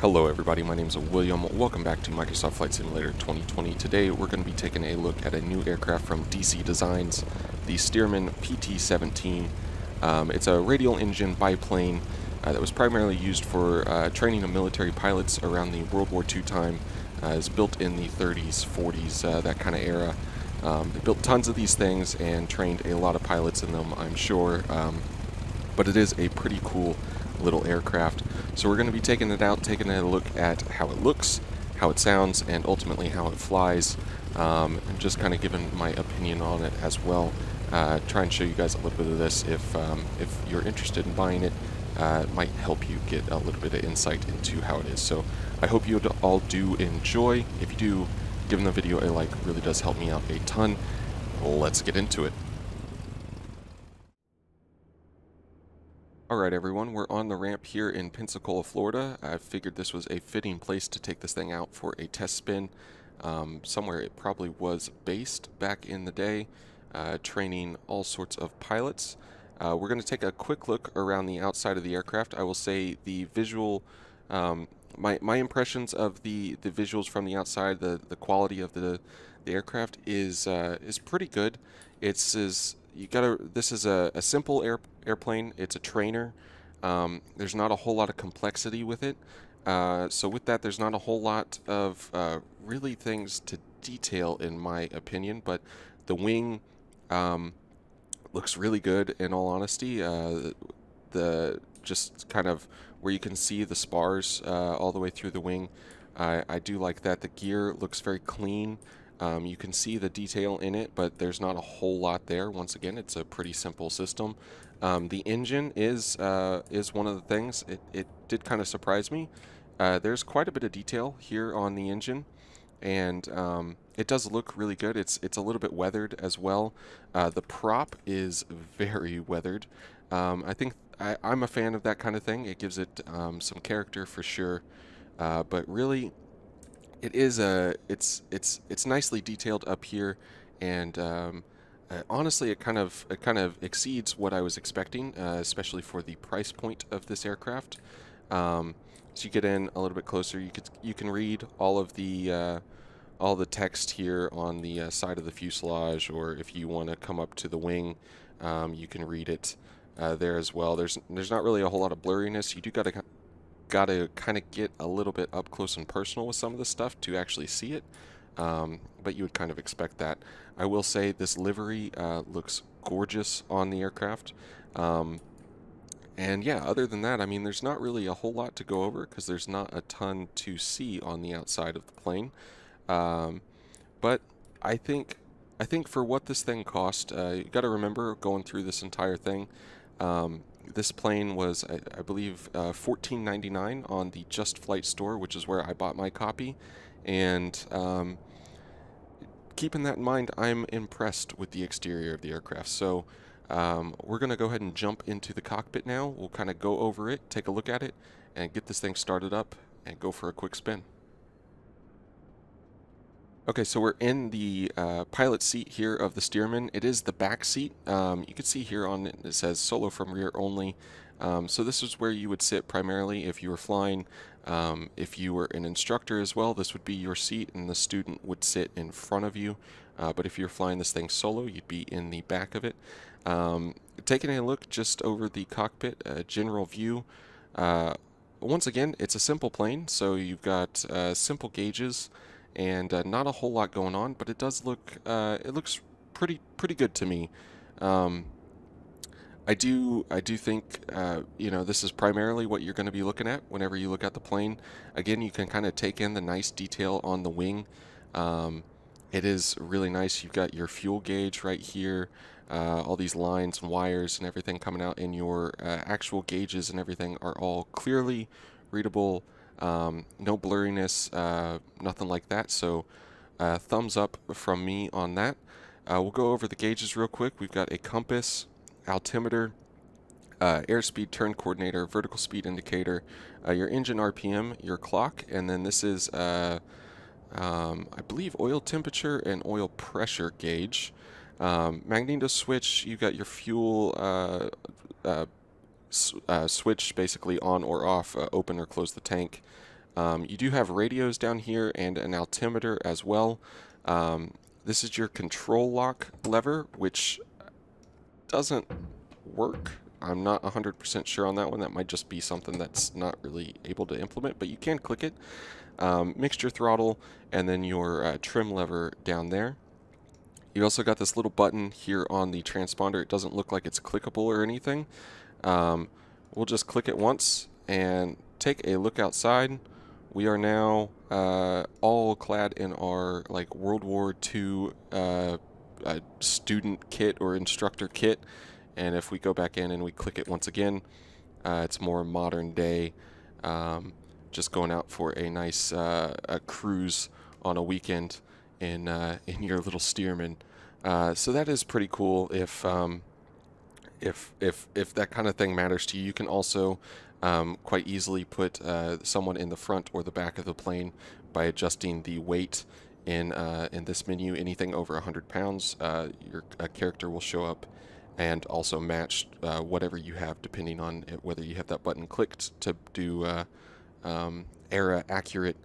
Hello everybody, my name is William. Welcome back to Microsoft Flight Simulator 2020. Today we're going to be taking a look at a new aircraft from DC Designs, the Stearman PT-17. It's a radial engine biplane that was primarily used for training of military pilots around the World War II time. It's built in the 30s, 40s, that kind of era. They built tons of these things and trained a lot of pilots in them, I'm sure. But it is a pretty cool little aircraft. So we're going to be taking it out, taking a look at how it looks, how it sounds, and ultimately how it flies, and just kind of giving my opinion on it as well. Try and show you guys a little bit of this if you're interested in buying it. It might help you get a little bit of insight into how it is. So I hope you all do enjoy. If you do, giving the video a like really does help me out a ton. Let's get into it. Alright everyone, we're on the ramp here in Pensacola, Florida. I figured this was a fitting place to take this thing out for a test spin. Somewhere it probably was based back in the day, training all sorts of pilots. We're going to take a quick look around the outside of the aircraft. I will say the visual, my impressions of the visuals from the outside, the quality of the aircraft is pretty good. This is a simple airplane. It's a trainer. There's not a whole lot of complexity with it. So with that, there's not a whole lot of really things to detail, in my opinion. But the wing looks really good, in all honesty. The just kind of where you can see the spars all the way through the wing. I do like that. The gear looks very clean. You can see the detail in it, but there's not a whole lot there. Once again, it's a pretty simple system. The engine is one of the things. It did kind of surprise me. There's quite a bit of detail here on the engine, and it does look really good. It's a little bit weathered as well. The prop is very weathered. I think I'm a fan of that kind of thing. It gives it some character for sure. But really, it is it's nicely detailed up here, and honestly, it kind of exceeds what I was expecting, especially for the price point of this aircraft. So you get in a little bit closer, you can read all the text here on the side of the fuselage, or if you want to come up to the wing, you can read it there as well. There's not really a whole lot of blurriness. You do gotta kind of get a little bit up close and personal with some of this stuff to actually see it, but you would kind of expect that. I will say this livery looks gorgeous on the aircraft, and yeah, other than that, I mean, there's not really a whole lot to go over because there's not a ton to see on the outside of the plane, but I think for what this thing cost, you got to remember going through this entire thing. This plane was, I believe, $14.99 on the Just Flight store, which is where I bought my copy. And keeping that in mind, I'm impressed with the exterior of the aircraft. So we're going to go ahead and jump into the cockpit now. We'll kind of go over it, take a look at it, and get this thing started up and go for a quick spin. Okay, so we're in the pilot seat here of the Stearman. It is the back seat. You can see here on it says solo from rear only. So this is where you would sit primarily if you were flying. If you were an instructor as well, this would be your seat, and the student would sit in front of you. But if you're flying this thing solo, you'd be in the back of it. Taking a look just over the cockpit, general view. Once again, it's a simple plane, so you've got simple gauges and not a whole lot going on, but it does look it looks pretty good to me. I do think you know, this is primarily what you're going to be looking at whenever you look at the plane. Again, you can kind of take in the nice detail on the wing. It is really nice. You've got your fuel gauge right here, all these lines and wires and everything coming out, and your actual gauges and everything are all clearly readable. No blurriness, nothing like that, so thumbs up from me on that. We'll go over the gauges real quick. We've got a compass, altimeter, airspeed turn coordinator, vertical speed indicator, your engine RPM, your clock, and then this is, I believe, oil temperature and oil pressure gauge. Magneto switch, you've got your fuel switch basically on or off, open or close the tank. You do have radios down here and an altimeter as well. This is your control lock lever, which doesn't work. I'm not 100% sure on that one. That might just be something that's not really able to implement, but you can click it. Mixture throttle, and then your trim lever down there. You also got this little button here on the transponder. It doesn't look like it's clickable or anything. We'll just click it once and take a look outside. We are now all clad in our like World War II student kit or instructor kit. And if we go back in and we click it once again, it's more modern day. Just going out for a nice a cruise on a weekend in your little Stearman. So that is pretty cool. If that kind of thing matters to you, you can also quite easily put someone in the front or the back of the plane by adjusting the weight in this menu. Anything over 100 pounds, your character will show up and also match whatever you have, depending on whether you have that button clicked to do era accurate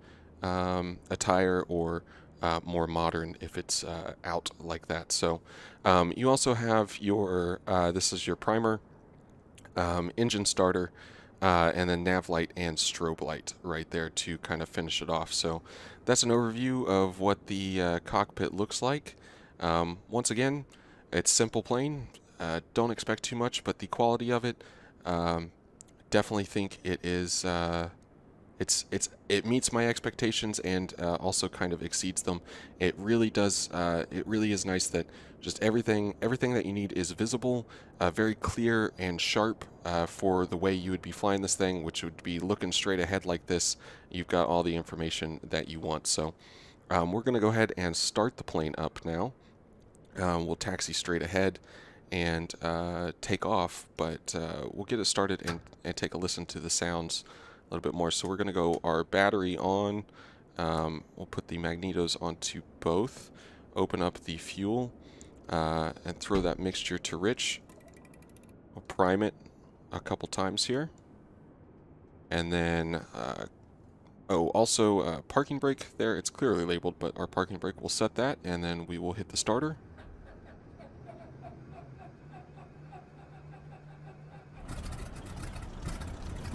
attire or more modern if it's out like that. So you also have your this is your primer, engine starter, and then nav light and strobe light right there to kind of finish it off. So that's an overview of what the cockpit looks like. Once again, it's simple plane. Don't expect too much, but the quality of it, definitely think it is it meets my expectations and also kind of exceeds them. It really does. It really is nice that just everything that you need is visible, very clear and sharp for the way you would be flying this thing, which would be looking straight ahead like this. You've got all the information that you want. So we're going to go ahead and start the plane up now. We'll taxi straight ahead and take off, but we'll get it started and take a listen to the sounds a little bit more. So we're going to go our battery on. We'll put the magnetos onto both, open up the fuel, and throw that mixture to rich. We'll prime it a couple times here. And then, also parking brake there. It's clearly labeled, but our parking brake will set that, and then we will hit the starter.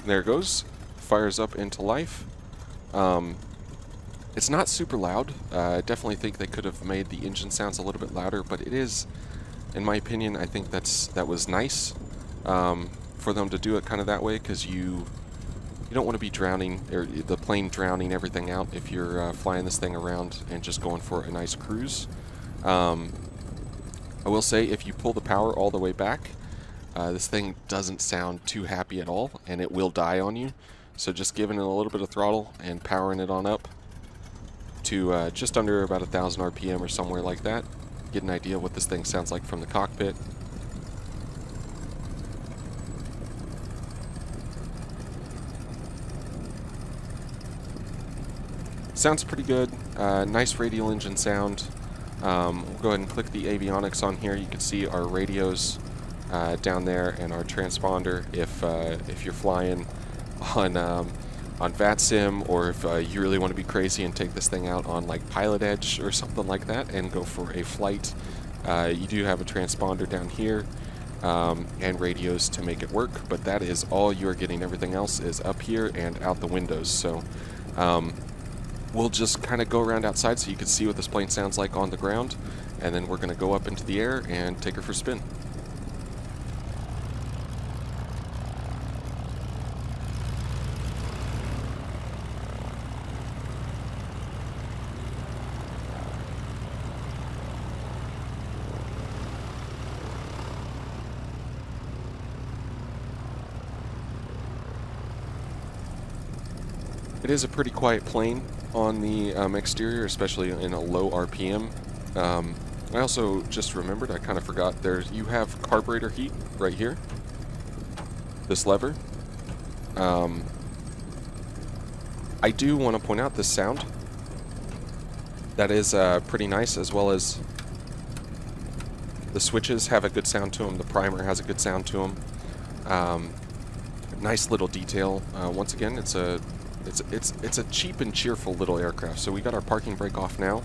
There it goes. Fires up into life. It's not super loud. I definitely think they could have made the engine sounds a little bit louder, but it is, in my opinion, I think that was nice for them to do it kind of that way, because you don't want to be drowning, or the plane drowning everything out if you're flying this thing around and just going for a nice cruise. I will say, if you pull the power all the way back, this thing doesn't sound too happy at all, and it will die on you. So just giving it a little bit of throttle and powering it on up to just under about 1,000 RPM or somewhere like that. Get an idea what this thing sounds like from the cockpit. Sounds pretty good. Nice radial engine sound. We'll go ahead and click the avionics on here. You can see our radios down there and our transponder if you're flying on VATSIM, or if you really want to be crazy and take this thing out on like Pilot Edge or something like that and go for a flight. You do have a transponder down here and radios to make it work, but that is all you're getting. Everything else is up here and out the windows. So we'll just kind of go around outside so you can see what this plane sounds like on the ground, and then we're going to go up into the air and take her for a spin. It is a pretty quiet plane on the exterior, especially in a low RPM. I also just remembered, I kind of forgot, you have carburetor heat right here, this lever. I do want to point out this sound. That is pretty nice, as well as the switches have a good sound to them, the primer has a good sound to them. Nice little detail. Once again, it's a 1.5 liter engine, 1.5 liter fuel. it's a cheap and cheerful little aircraft. So we got our parking brake off now,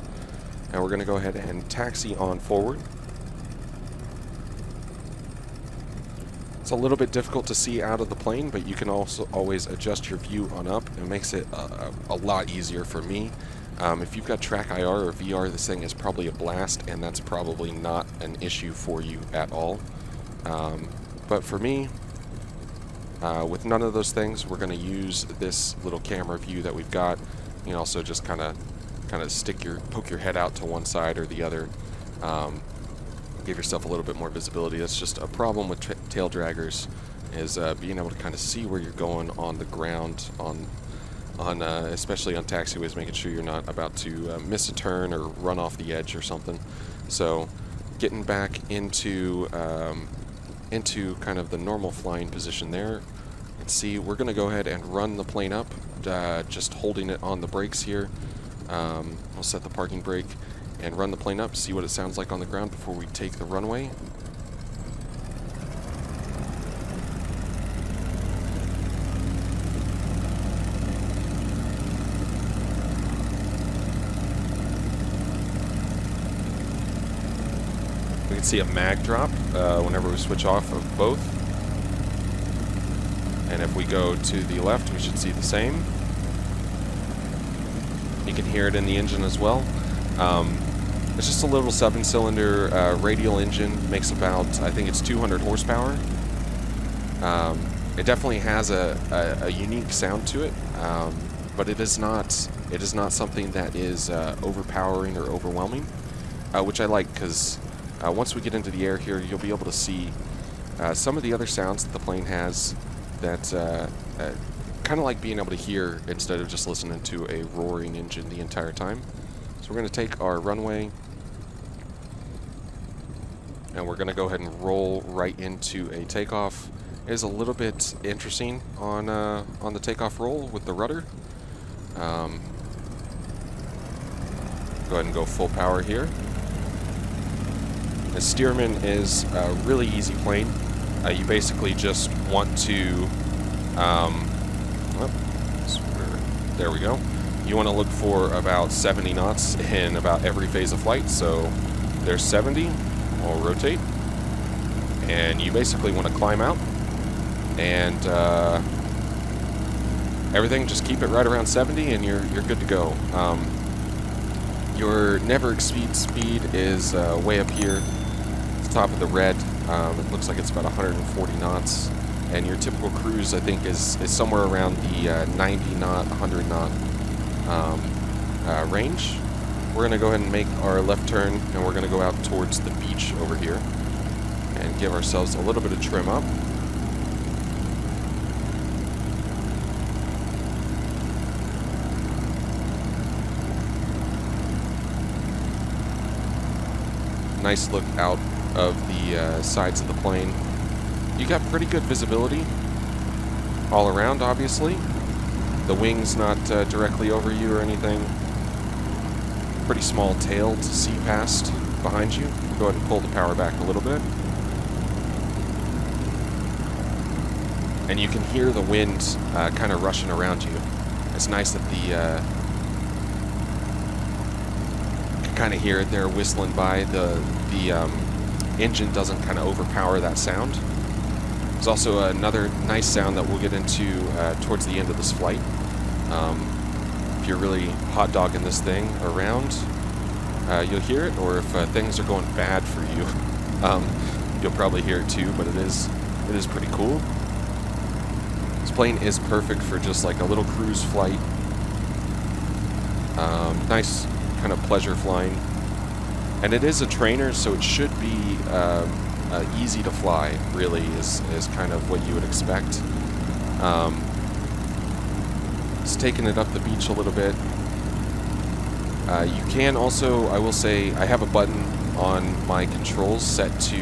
and we're going to go ahead and taxi on forward. It's a little bit difficult to see out of the plane, but you can also always adjust your view on up. It makes it a lot easier for me. If you've got track IR or VR, this thing is probably a blast, and that's probably not an issue for you at all. But for me, with none of those things, we're going to use this little camera view that we've got. You can also just kind of poke your head out to one side or the other. Give yourself a little bit more visibility. That's just a problem with tail draggers, is being able to kind of see where you're going on the ground, especially on taxiways, making sure you're not about to miss a turn or run off the edge or something. So getting back into kind of the normal flying position there. Let's see, we're going to go ahead and run the plane up, just holding it on the brakes here. I'll set the parking brake and run the plane up, see what it sounds like on the ground before we take the runway. We can see a mag drop whenever we switch off of both. And if we go to the left, we should see the same. You can hear it in the engine as well. It's just a little 7-cylinder radial engine, makes about, I think it's 200 horsepower. It definitely has a unique sound to it, but it is not something that is overpowering or overwhelming, which I like, because once we get into the air here, you'll be able to see some of the other sounds that the plane has that kind of like being able to hear instead of just listening to a roaring engine the entire time. So we're going to take our runway, and we're going to go ahead and roll right into a takeoff. It is a little bit interesting on the takeoff roll with the rudder. Go ahead and go full power here. The Stearman is a really easy plane. You basically just want to, there we go. You want to look for about 70 knots in about every phase of flight. So there's 70, we'll rotate. And you basically want to climb out. And everything, just keep it right around 70 and you're good to go. Your never exceed speed is way up here at the top of the red. It looks like it's about 140 knots. And your typical cruise, I think, is somewhere around the 90 knot, 100 knot range. We're going to go ahead and make our left turn, and we're going to go out towards the beach over here and give ourselves a little bit of trim up. Nice look out of the sides of the plane. You got pretty good visibility all around, obviously. The wing's not directly over you or anything. Pretty small tail to see past behind you. Go ahead and pull the power back a little bit. And you can hear the wind kind of rushing around you. It's nice that you can kind of hear it there whistling by. The engine doesn't kind of overpower that sound. There's also another nice sound that we'll get into towards the end of this flight. If you're really hot dogging this thing around, you'll hear it, or if things are going bad for you, you'll probably hear it too, but it is pretty cool. This plane is perfect for just like a little cruise flight. Nice kind of pleasure flying. And it is a trainer, so it should be easy to fly, really, is kind of what you would expect. It's taking it up the beach a little bit. You can also, I will say, I have a button on my controls set to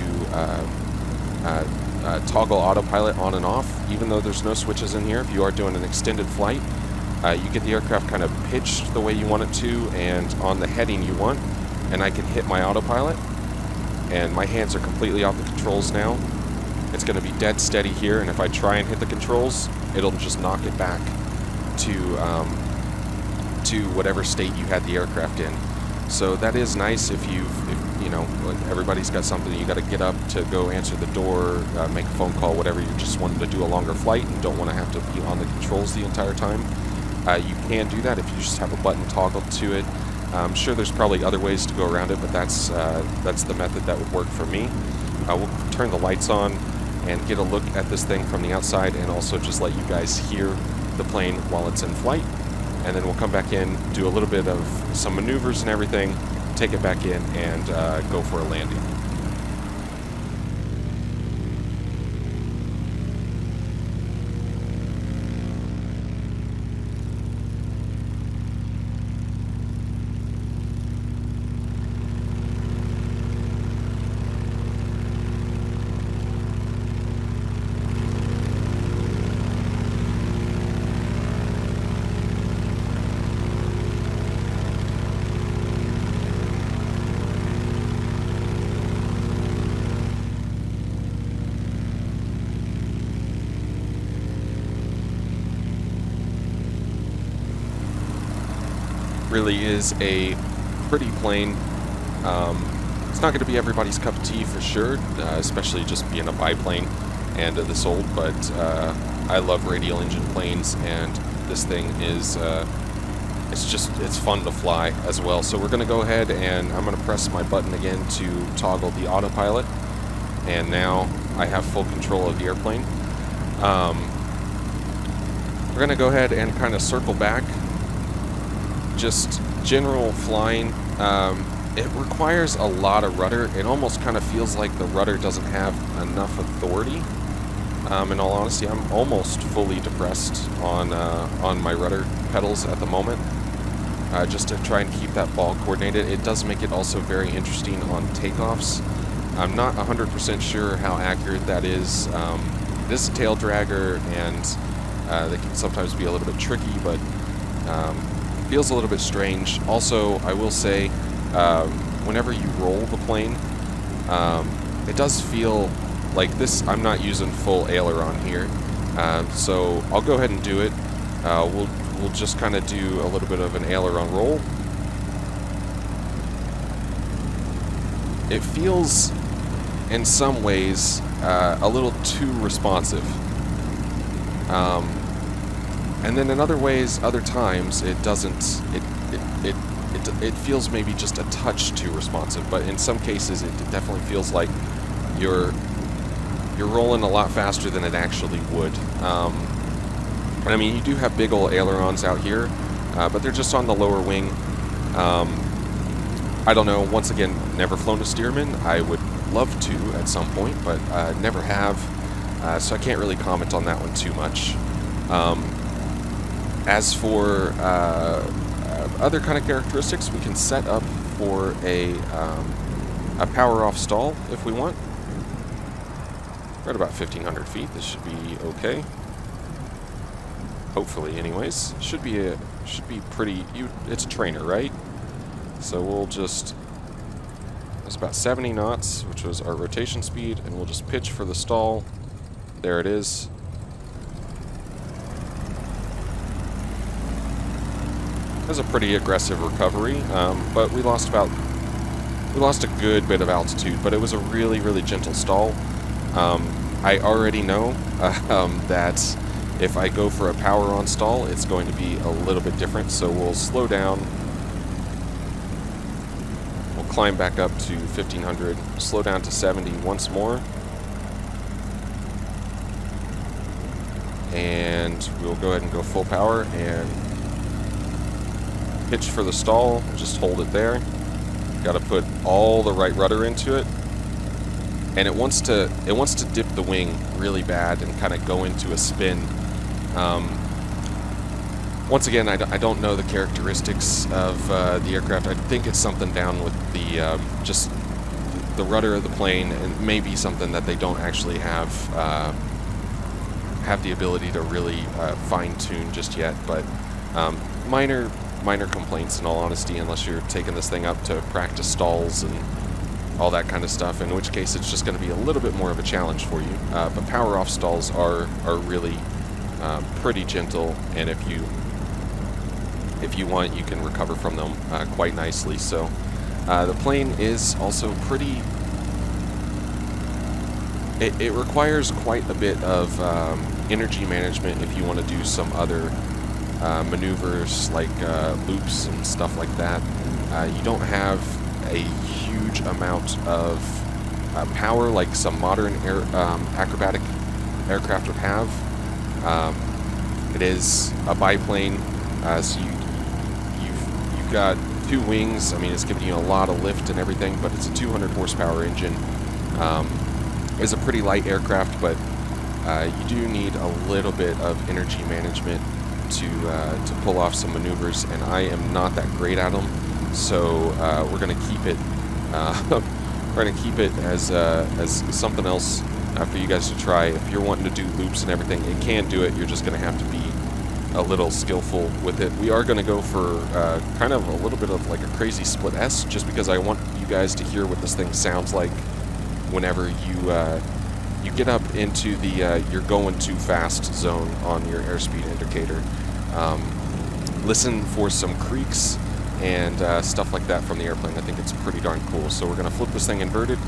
toggle autopilot on and off, even though there's no switches in here. If you are doing an extended flight, you get the aircraft kind of pitched the way you want it to and on the heading you want, and I can hit my autopilot. And my hands are completely off the controls now. It's going to be dead steady here, and if I try and hit the controls, it'll just knock it back. to whatever state you had the aircraft in. So that is nice if you know, everybody's got something, you got to get up to go answer the door, make a phone call, whatever, you're just wanting to do a longer flight and don't want to have to be on the controls the entire time. You can do that if you just have a button toggled to it. I'm sure there's probably other ways to go around it, but that's the method that would work for me. We'll turn the lights on and get a look at this thing from the outside, and also just let you guys hear the plane while it's in flight. And then we'll come back in, do a little bit of some maneuvers and everything, take it back in, and go for a landing. Really is a pretty plane. It's not going to be everybody's cup of tea for sure, especially just being a biplane and this old, but I love radial engine planes, and this thing is it's fun to fly as well. So we're going to go ahead and I'm going to press my button again to toggle the autopilot, and now I have full control of the airplane. We're going to go ahead and kind of circle back. Just general flying, it requires a lot of rudder. It almost kind of feels like the rudder doesn't have enough authority. In all honesty, I'm almost fully depressed on my rudder pedals at the moment, just to try and keep that ball coordinated. It does make it also very interesting on takeoffs. I'm not 100% sure how accurate that is. It is a tail dragger, and they can sometimes be a little bit tricky, but feels a little bit strange. Also, I will say, whenever you roll the plane, it does feel like this. I'm not using full aileron here, so I'll go ahead and do it. We'll just kind of do a little bit of an aileron roll. It feels, in some ways, a little too responsive. And then in other ways, other times, it doesn't, it feels maybe just a touch too responsive, but in some cases it definitely feels like you're rolling a lot faster than it actually would. I mean, you do have big old ailerons out here, but they're just on the lower wing. I don't know, once again, never flown a Stearman. I would love to at some point, but never have, so I can't really comment on that one too much. As for other kind of characteristics, we can set up for a power-off stall if we want. We're at about 1,500 feet. This should be okay. Hopefully, anyways. Should be pretty. It's a trainer, right? So we'll just. That's about 70 knots, which was our rotation speed, and we'll just pitch for the stall. There it is. It was a pretty aggressive recovery, but we lost a good bit of altitude, but it was a really, really gentle stall. I already know that if I go for a power-on stall, it's going to be a little bit different, so we'll slow down. We'll climb back up to 1,500, slow down to 70 once more. And we'll go ahead and go full power and pitch for the stall, just hold it there. Got to put all the right rudder into it, and it wants to dip the wing really bad and kind of go into a spin. Once again, I don't know the characteristics of the aircraft. I think it's something down with the just the rudder of the plane, and maybe something that they don't actually have the ability to really fine-tune just yet. But minor complaints, in all honesty, unless you're taking this thing up to practice stalls and all that kind of stuff, in which case it's just going to be a little bit more of a challenge for you. But power off stalls are really pretty gentle, and if you if you want, you can recover from them quite nicely. So the plane is also pretty... It requires quite a bit of energy management if you want to do some other maneuvers like loops and stuff like that. You don't have a huge amount of power like some modern acrobatic aircraft would have. It is a biplane, so you've got 2 wings. I mean, it's giving you a lot of lift and everything, but it's a 200 horsepower engine. It's a pretty light aircraft, but you do need a little bit of energy management to pull off some maneuvers, and I am not that great at them. So we're going to keep it. We're going to keep it as something else for you guys to try. If you're wanting to do loops and everything, it can do it. You're just going to have to be a little skillful with it. We are going to go for kind of a little bit of like a crazy split S, just because I want you guys to hear what this thing sounds like whenever you get up into the you're going too fast zone on your airspeed indicator. Listen for some creaks and stuff like that from the airplane. I think it's pretty darn cool. So we're going to flip this thing inverted.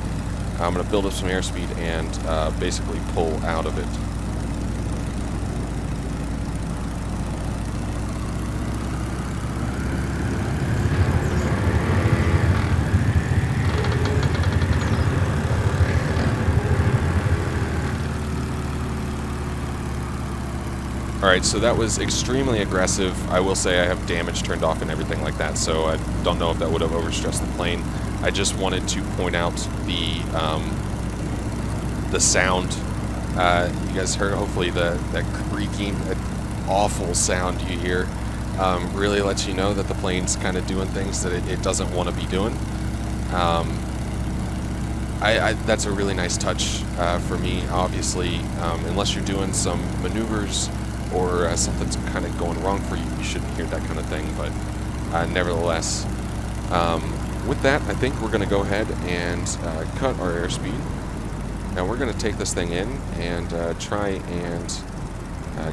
I'm going to build up some airspeed and basically pull out of it. Alright, so that was extremely aggressive. I will say I have damage turned off and everything like that, so I don't know if that would have overstressed the plane. I just wanted to point out the sound. You guys heard hopefully that creaking, that awful sound you hear really lets you know that the plane's kind of doing things that it doesn't want to be doing. That's a really nice touch for me, obviously. Unless you're doing some maneuvers or something's kind of going wrong for you, you shouldn't hear that kind of thing, but nevertheless, with that, I think we're going to go ahead and cut our airspeed. Now we're going to take this thing in and try and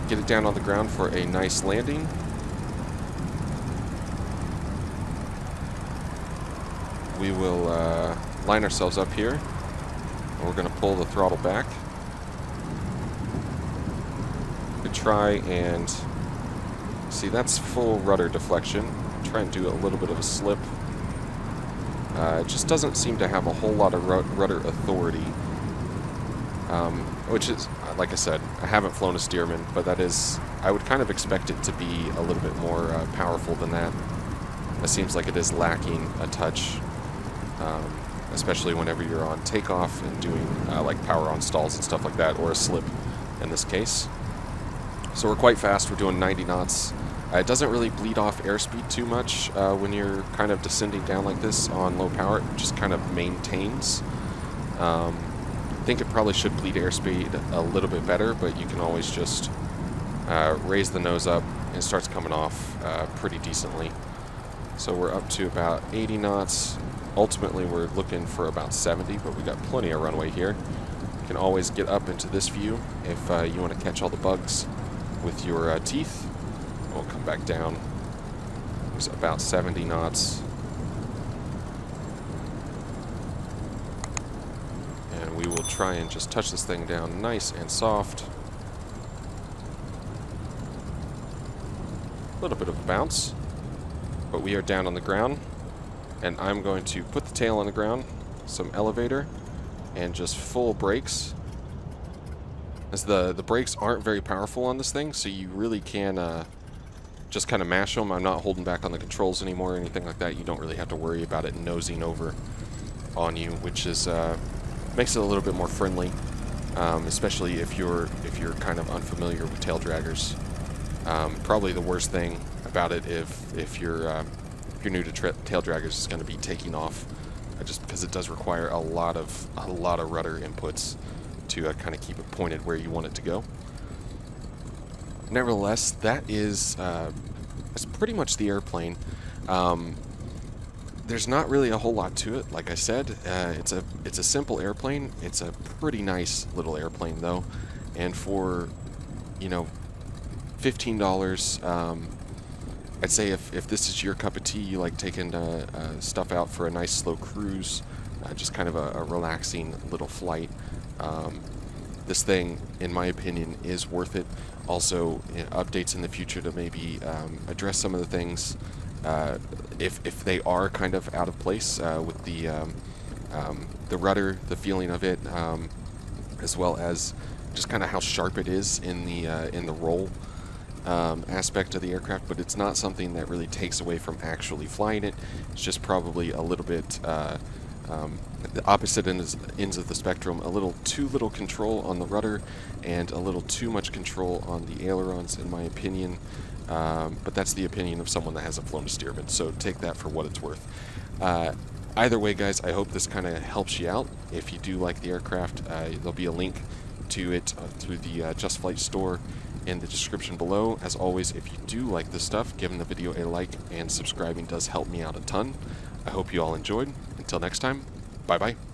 get it down on the ground for a nice landing. We will line ourselves up here, and we're going to pull the throttle back. Try and see, that's full rudder deflection. Try and do a little bit of a slip. It just doesn't seem to have a whole lot of rudder authority, which is, like I said, I haven't flown a Stearman, but that is, I would kind of expect it to be a little bit more powerful than that. It seems like it is lacking a touch, especially whenever you're on takeoff and doing like power on stalls and stuff like that, or a slip in this case. So we're quite fast. We're doing 90 knots. It doesn't really bleed off airspeed too much when you're kind of descending down like this on low power. It just kind of maintains. I think it probably should bleed airspeed a little bit better, but you can always just raise the nose up and it starts coming off pretty decently. So we're up to about 80 knots. Ultimately, we're looking for about 70, but we got plenty of runway here. You can always get up into this view if you want to catch all the bugs with your teeth. We'll come back down. It's about 70 knots. And we will try and just touch this thing down nice and soft. A little bit of a bounce, but we are down on the ground, and I'm going to put the tail on the ground, some elevator, and just full brakes. As the brakes aren't very powerful on this thing, so you really can just kind of mash them. I'm not holding back on the controls anymore or anything like that. You don't really have to worry about it nosing over on you, which is makes it a little bit more friendly, especially if you're kind of unfamiliar with tail draggers. Probably the worst thing about it if you're new to tail draggers is going to be taking off, just because it does require a lot of rudder inputs to kind of keep it pointed where you want it to go. Nevertheless, that is that's pretty much the airplane. There's not really a whole lot to it. Like I said, it's a simple airplane. It's a pretty nice little airplane though, and for $15, I'd say if this is your cup of tea, you like taking stuff out for a nice slow cruise, just kind of a relaxing little flight, this thing, in my opinion, is worth it. Also, updates in the future to maybe address some of the things if they are kind of out of place with the rudder, the feeling of it, as well as just kind of how sharp it is in the roll aspect of the aircraft. But it's not something that really takes away from actually flying it. It's just probably a little bit the opposite ends of the spectrum, a little too little control on the rudder and a little too much control on the ailerons, in my opinion. But that's the opinion of someone that hasn't flown a Stearman, so take that for what it's worth. Either way, guys, I hope this kind of helps you out. If you do like the aircraft, there'll be a link to it through the Just Flight store in the description below. As always, if you do like this stuff, giving the video a like and subscribing does help me out a ton. I hope you all enjoyed. Until next time, bye-bye.